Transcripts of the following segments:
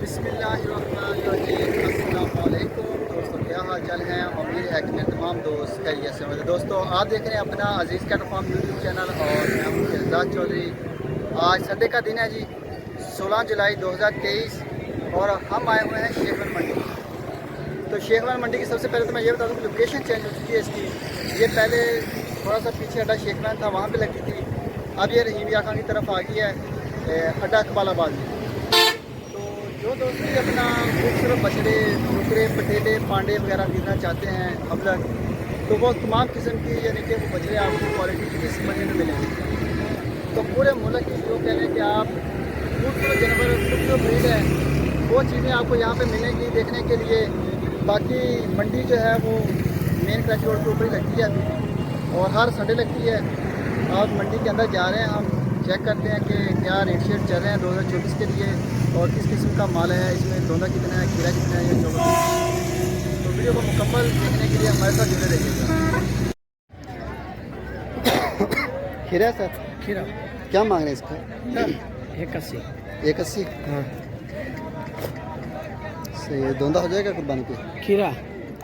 बिस्मिल्लाहिर्रहमानिर्रहीम। दोस्तों क्या हाल चाल है। उम्मीद है कि मेरे तमाम दोस्त खैरियत से होंगे। दोस्तों आप देख रहे हैं अपना अजीज़ कैटल फार्म यूट्यूब चैनल और मैं हूं शहजाद चौधरी। आज संडे का दिन है जी, 16 जुलाई 2023 और हम आए हुए हैं शेखवन मंडी। तो शेखवन मंडी की सबसे पहले तो मैं ये बता दूँ कि लोकेशन चेंज हो चुकी है इसकी। ये पहले थोड़ा सा पीछे अड्डा शेखवन था, वहाँ पर लगती थी। अब ये रहीम या खान की तरफ आ गई है अड्डा इकबालाबाद में। जो दोस्त भी अपना खूबसूरत बछड़े, टुकड़े, पटेले, पांडे वगैरह खरीदना चाहते हैं अबलग, तो वो तमाम किस्म की यानी कि वो बछड़े आपको क्वालिटी की इस मंडी में मिलेंगे। तो पूरे मुल्क की जो कह रहे हैं कि आप खूबसूरत जानवर, खूबसूरत ब्रीड है, वो चीज़ें आपको यहाँ पे मिलेंगी देखने के लिए। बाकी मंडी जो है वो मेन कराची रोड के ऊपर ही लगती है अभी, और हर संडे लगती है। आप मंडी के अंदर जा रहे हैं, हम चेक करते हैं कि क्या रेट शेट चल रहे हैं 2024 के लिए और किस किस्म का माल है, इसमें दोंदा कितना है, खीरा कितना है, ये जो तो वीडियो को मुकम्मल देखने के लिए हमारे साथ जुड़े रहिएगा। खीरा सर, खीरा क्या मांग रहे हैं इसका? 81। 81। हाँ सही है। दोंदा हो जाएगा कुर्बानी पे? खीरा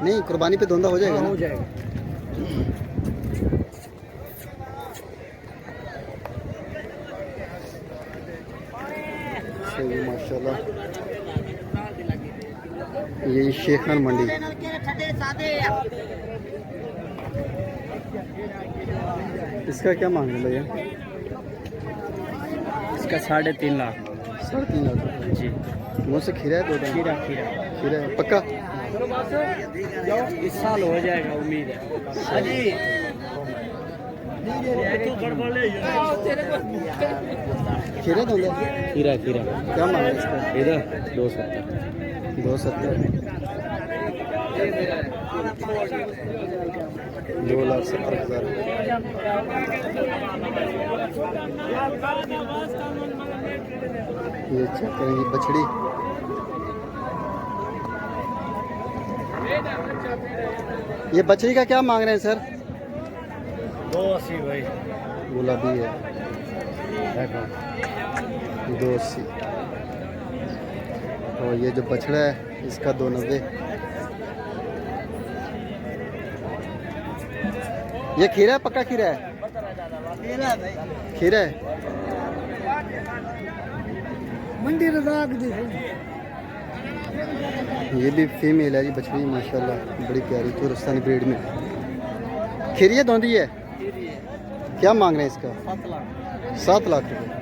नहीं, कुर्बानी पे दोंदा हो जाएगा ना? हो जाएगा। सही है माशाल्लाह। ये शेखवन मंडी। इसका क्या मांग रहे हैं भैया? इसका 3.5 लाख। 3.5 लाख जी। मुँह से खीरा है? दो खीरा खीरा है पक्का? इस साल हो जाएगा, उम्मीद है। खीरा दोंदा? खीरा क्या मांग रहे हैं इसका? इधर 270। 270। 2,70,000। ये चेक करेंगे बछड़ी। ये बछड़ी का क्या मांग रहे हैं सर? 280 भाई। गुलाबी है 280। और ये जो बछड़ा है इसका 290। ये खीरा है? पक्का खीरा है? खीरा है। मंडी ये भी फीमेल है जी बछड़ी, माशाल्लाह बड़ी प्यारी तुरस्तानी ब्रीड में। खीरी दोंदी है? क्या मांग रहे हैं इसका? 7 लाख रुपये।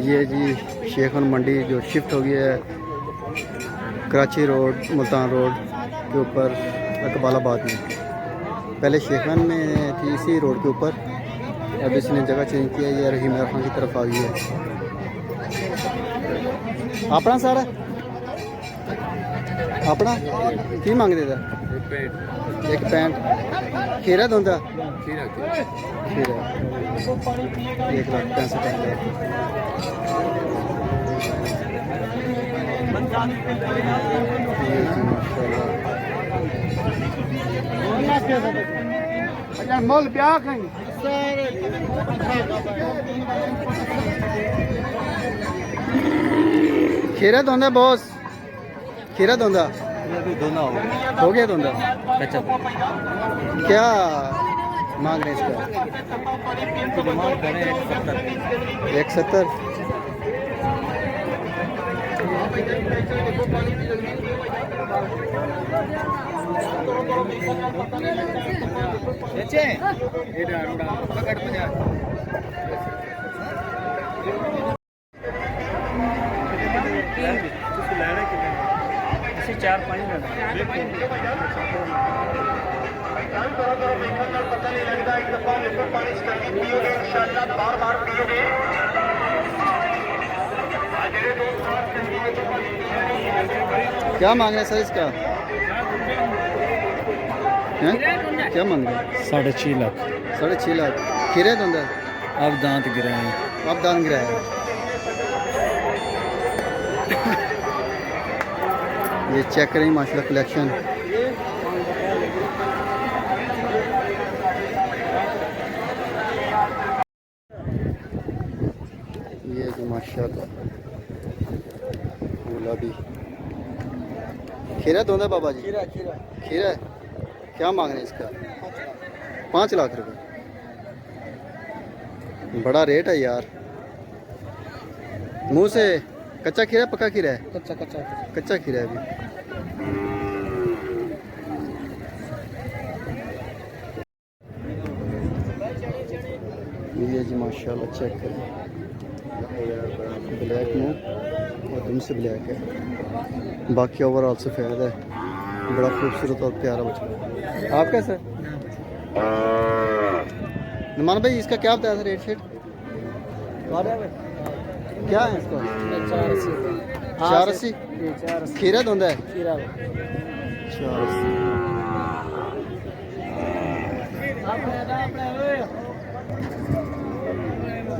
ये जी शेखवन मंडी जो शिफ्ट हो गई है कराची रोड, मुल्तान रोड के ऊपर इकबालाबाद में। पहले शेखवन में थी इसी रोड के ऊपर, अब इसने जगह चेंज किया। ये रहीम खान की तरफ आ गई है। अपना सारा अपना की मांग रहे थे? 1.65। खीरा दोंदा? खीरा 1,65,000। मोल ब्याह खीरा दोंदा बॉस? खीरा दोंदा हो गया दोंदा? अच्छा, क्या मांग रहे हैं इसका? 170। इसे 4-5 क्या मांग रहे हैं सर इसका? हैं? क्या मांग रहे हैं? 6.5 लाख। 6.5 लाख। खीरे दोंदा? अब दांत गिरे हैं। अब दान गिराया है। ये चेक करें माशाल्लाह कलेक्शन। ये जो माशाल्लाह गुलाबी खीरा दोंदा बाबा जी। खीरा खीरा खीरा है, क्या मांग रहे हैं इसका? 5 लाख रुपए। बड़ा रेट है यार। मुंह से कच्चा खीरा है, पक्का खीरा है? कच्चा कच्चा कच्चा खीरा है अभी। ये जी माशाल्लाह चेक करें, ब्लैक मुंह और दुम से ब्लैक है, बाकी ओवरऑल सफ़ेद है। बड़ा खूबसूरत और प्यारा बच्चा। आपका सर नुमान भाई इसका क्या बताया था रेट शेट? क्या है इसका? 480। खीरा धुंदा है? 480।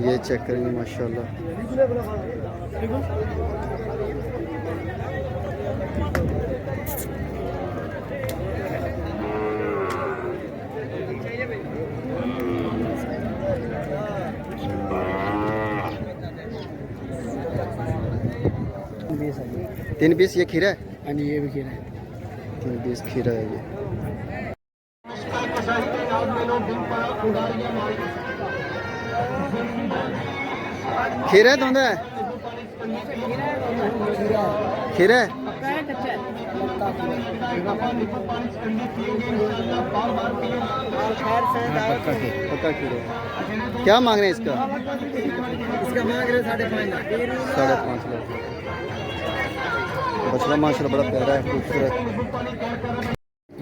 ये चेक करेंगे माशाल्लाह। तीन पीस ये खीरा है? ये भी खीरा है। 3 पीस खीरा है ये। खीरा है धुंदा है? खीरा है? पक्का खीरा है। क्या मांग रहे हैं इसका? इसका मांग रहे 5.5 लाख। 5.5 लाख। बछड़ा माशाल्लाह बड़ा प्यारा है, खूबसूरत।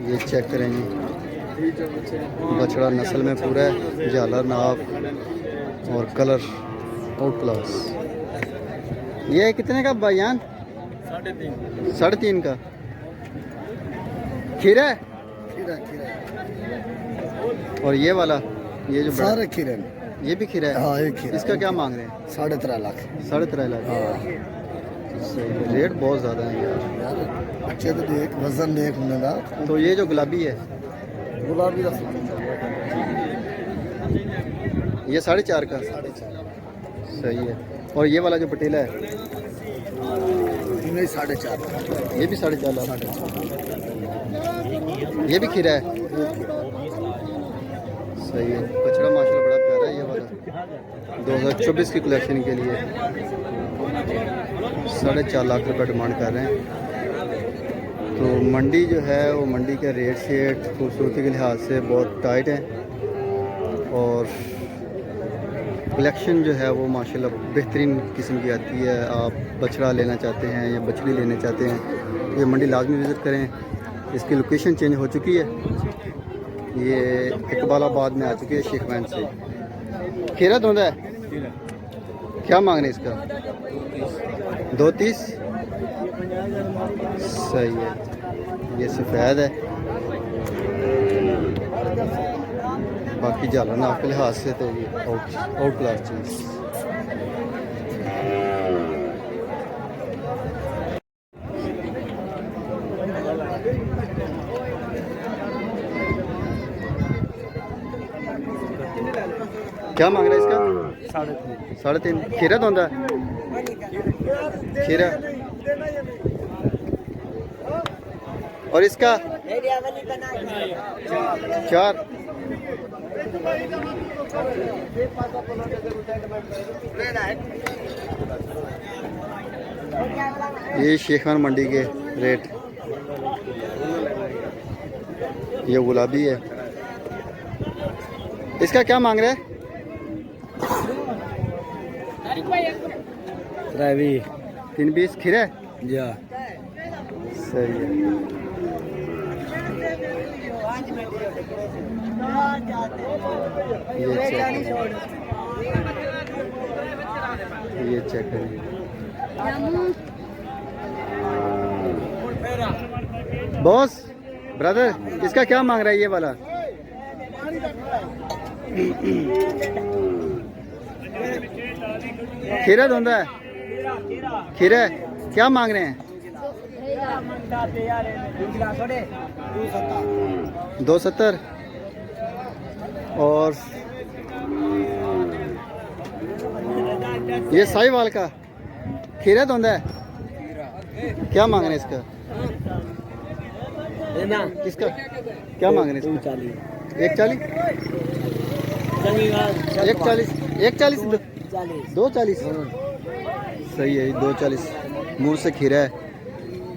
ये चेक करेंगे, बछड़ा नस्ल में पूरा है, झालर नाप और कलर आउट क्लास। ये कितने का बयान? 3.5 का। खीरा है? और ये वाला, ये जो सारे खीरे ये भी खीरा है? हाँ, एक खीरा। इसका क्या मांग रहे हैं? 3.5 लाख। 3.5 लाख। सही है, रेट बहुत ज़्यादा है यार। अच्छे तो देख, वजन देख उनका। तो ये जो गुलाबी है, गुलाबी का ये 4.5 का। सही है। और ये वाला जो पटेला है, इनमें 4.5। ये भी 4.5 लाख। ये भी खीरा है? सही है। बछड़ा माशाल्लाह बड़ा प्यारा है ये वाला। 2024 की कलेक्शन के लिए 4.5 लाख रुपए डिमांड कर रहे हैं। तो मंडी जो है वो मंडी का रेट शेट खूबसूरती के लिहाज से बहुत टाइट है और कलेक्शन जो है वो माशाल्लाह बेहतरीन किस्म की आती है। आप बछड़ा लेना चाहते हैं या बछड़ी लेना चाहते हैं, ये मंडी लाजमी विज़िट करें। इसकी लोकेशन चेंज हो चुकी है, ये इकबालाबाद में आ चुकी है, शेखवैन से। खीरा धुंदा है? क्या मांग रहे हैं इसका? 2.30। सही है। ये सफ़ेद है, बाकी झाला नाप के लिहाज से तो ये आउट क्लास चीज़। क्या मांग रहा है इसका? 3.5। खीरा धुंदा है? खीरा। और इसका 4। ये शेखवान मंडी के रेट। ये गुलाबी है, इसका क्या मांग रहे हैं? 3 पीस खीरा है? सही है। ये चेक करिए। बॉस ब्रदर, इसका क्या मांग रहा है ये वाला? खीरा धुंदा है? खीरा है, क्या मांग रहे हैं? 270 और ये साहिवाल का खीरा धुंधा है, क्या मांग रहे हैं इसका? किसका क्या मांग रहे हैं इसका? 140 140 240 सही है। 240 मूर से खीरा है,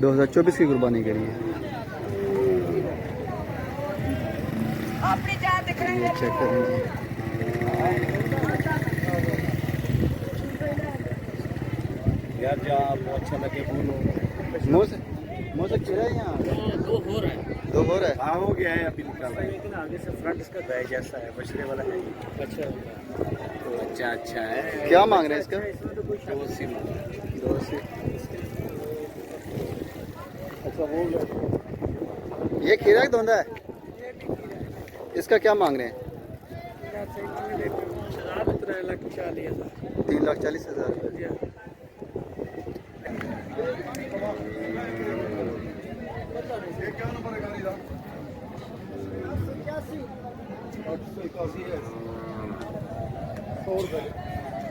2024 की कुर्बानी के लिए। ये चेक करें जी। यार जो आपको अच्छा लगे बोलो। मुँह से खीरा है यहाँ 2 हो रहा है। हाँ हो गया है अभी निकाल रहा है। लेकिन आगे से फ्रंट इसका गाय जैसा है, बछड़े वाला है। अच्छा अच्छा है। क्या मांग रहे हैं इसका? 280 280। अच्छा हो गया। ये खीरा का धुंधा है, इसका क्या मांग रहे हैं? 3,40,000।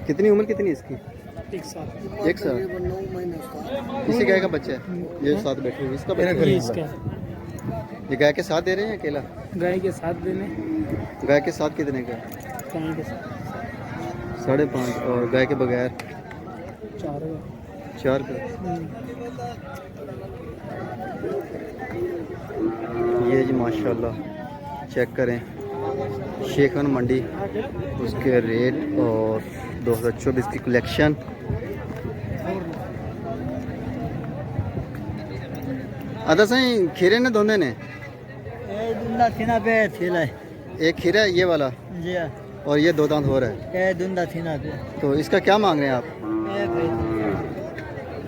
कितनी उम्र कितनी है इसकी? 1 साल। 1 साल। 9 महीने उसका। इसी गाय का बच्चा है, ये साथ बैठे हुए इसका बच्चा है। इसका ये गाय के साथ दे रहे हैं या अकेला? गाय के साथ देने, गाय के साथ कितने का? गाय के साथ 5.5 और गाय के बगैर 4 4 का। ये जी माशाल्लाह चेक करें, शेखन मंडी उसके रेट और 2024 की कलेक्शन। अदा सही खीरे ने धोंदे ने एक खीरा है ये वाला और ये 2 दांत हो रहा है, तो इसका क्या मांग रहे हैं आप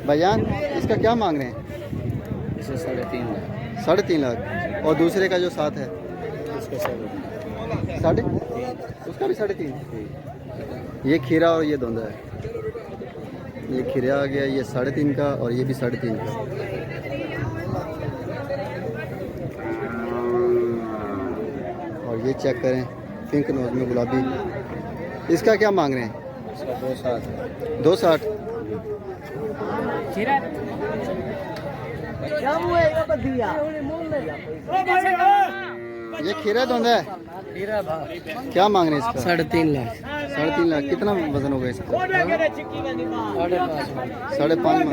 भाईजान? इसका क्या मांग रहे हैं? इसे 3.5 लाख। 3.5 लाख। और दूसरे का जो साथ है इसका 3.5, उसका भी 3.5। ये खीरा और ये धुंधा है। ये खीरा आ गया, ये 3.5 का और ये भी 3.5 का। और ये चेक करें, पिंक नोज में गुलाबी, इसका क्या मांग रहे हैं? इसका 260। 260। ये खीरा धुंधा है, क्या मांग रहे हैं इसका? 3.5 लाख। 3.5 लाख। कितना वजन होगा इसका? 5.5 मांग।